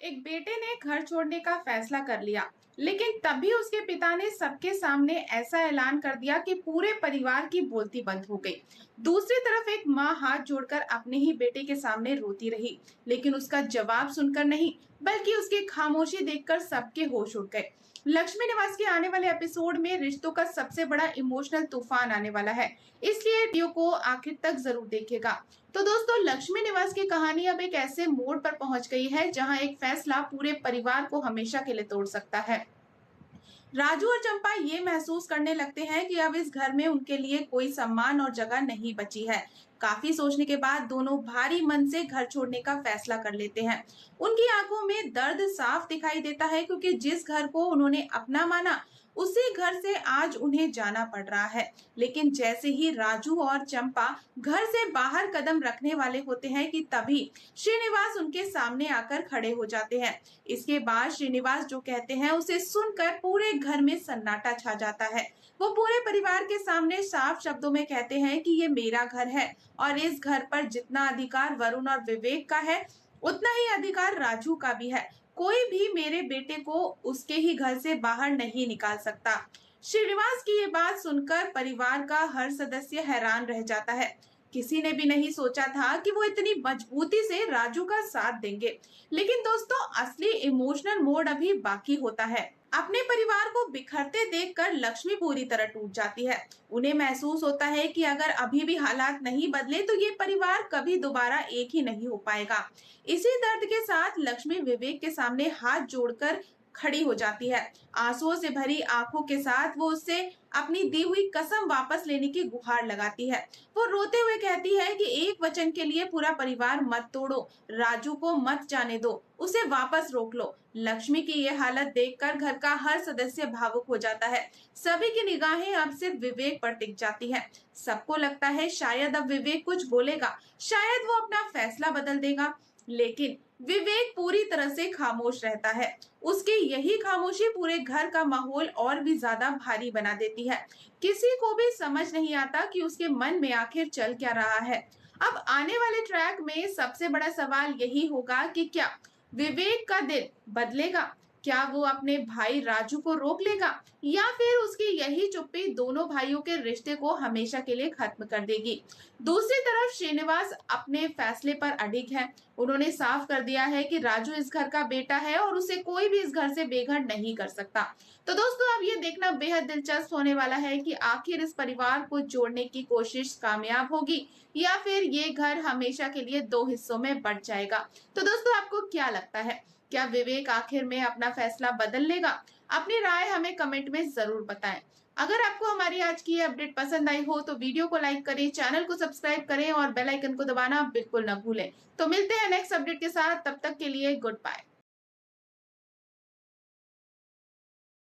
एक बेटे ने घर छोड़ने का फैसला कर लिया, लेकिन तभी उसके पिता ने सबके सामने ऐसा ऐलान कर दिया कि पूरे परिवार की बोलती बंद हो गई। दूसरी तरफ एक माँ हाथ जोड़कर अपने ही बेटे के सामने रोती रही, लेकिन उसका जवाब सुनकर नहीं, बल्कि उसकी खामोशी देखकर सबके होश उड़ गए। लक्ष्मी निवास के आने वाले एपिसोड में रिश्तों का सबसे बड़ा इमोशनल तूफान आने वाला है, इसलिए वीडियो को आखिर तक जरूर देखिएगा। तो दोस्तों, लक्ष्मी निवास की कहानी अब एक ऐसे मोड़ पर पहुंच गई है जहां एक फैसला पूरे परिवार को हमेशा के लिए तोड़ सकता है। राजू और चंपा ये महसूस करने लगते हैं कि अब इस घर में उनके लिए कोई सम्मान और जगह नहीं बची है। काफी सोचने के बाद दोनों भारी मन से घर छोड़ने का फैसला कर लेते हैं। उनकी आंखों में दर्द साफ दिखाई देता है, क्योंकि जिस घर को उन्होंने अपना माना, उसी घर से आज उन्हें जाना पड़ रहा है। लेकिन जैसे ही राजू और चंपा घर से बाहर कदम रखने वाले होते हैं कि तभी श्रीनिवास उनके सामने आकर खड़े हो जाते हैं। इसके बाद श्रीनिवास जो कहते हैं उसे सुनकर पूरे घर में सन्नाटा छा जाता है। वो पूरे परिवार के सामने साफ शब्दों में कहते हैं कि ये मेरा घर है और इस घर पर जितना अधिकार वरुण और विवेक का है, उतना ही अधिकार राजू का भी है। कोई भी मेरे बेटे को उसके ही घर से बाहर नहीं निकाल सकता। श्रीनिवास की ये बात सुनकर परिवार का हर सदस्य हैरान रह जाता है। किसी ने भी नहीं सोचा था कि वो इतनी मजबूती से राजू का साथ देंगे। लेकिन दोस्तों, असली इमोशनल मोड अभी बाकी होता है। अपने परिवार को बिखरते देखकर लक्ष्मी पूरी तरह टूट जाती है। उन्हें महसूस होता है कि अगर अभी भी हालात नहीं बदले तो ये परिवार कभी दोबारा एक ही नहीं हो पाएगा। इसी दर्द के साथ लक्ष्मी विवेक के सामने हाथ जोड़कर खड़ी हो जाती है। आंसुओं से भरी आंखों के साथ वो उससे अपनी दी हुई कसम वापस लेने की गुहार लगाती है। वो रोते हुए कहती है कि एक वचन के लिए पूरा परिवार मत तोड़ो, राजू को मत जाने दो, उसे वापस रोक लो। लक्ष्मी की ये हालत देखकर घर का हर सदस्य भावुक हो जाता है। सभी की निगाहें अब सिर्फ विवेक पर टिक जाती है। सबको लगता है शायद अब विवेक कुछ बोलेगा, शायद वो अपना फैसला बदल देगा। लेकिन विवेक पूरी तरह से खामोश रहता है। उसकी यही खामोशी पूरे घर का माहौल और भी ज्यादा भारी बना देती है। किसी को भी समझ नहीं आता कि उसके मन में आखिर चल क्या रहा है। अब आने वाले ट्रैक में सबसे बड़ा सवाल यही होगा कि क्या विवेक का दिल बदलेगा, क्या वो अपने भाई राजू को रोक लेगा, या फिर उसकी यही चुप्पी दोनों भाइयों के रिश्ते को हमेशा के लिए खत्म कर देगी। दूसरी तरफ श्रीनिवास अपने फैसले पर अडिग है। उन्होंने साफ कर दिया है कि राजू इस घर का बेटा है और उसे कोई भी इस घर से बेघर नहीं कर सकता। तो दोस्तों, अब ये देखना बेहद दिलचस्प होने वाला है कि आखिर इस परिवार को जोड़ने की कोशिश कामयाब होगी या फिर ये घर हमेशा के लिए दो हिस्सों में बंट जाएगा। तो दोस्तों, आपको क्या लगता है? क्या विवेक आखिर में अपना फैसला बदल लेगा? अपनी राय हमें कमेंट में जरूर बताएं। अगर आपको हमारी आज की ये अपडेट पसंद आई हो तो वीडियो को लाइक करें, चैनल को सब्सक्राइब करें और बेल आइकन को दबाना बिल्कुल न भूलें। तो मिलते हैं नेक्स्ट अपडेट के साथ, तब तक के लिए गुड बाय।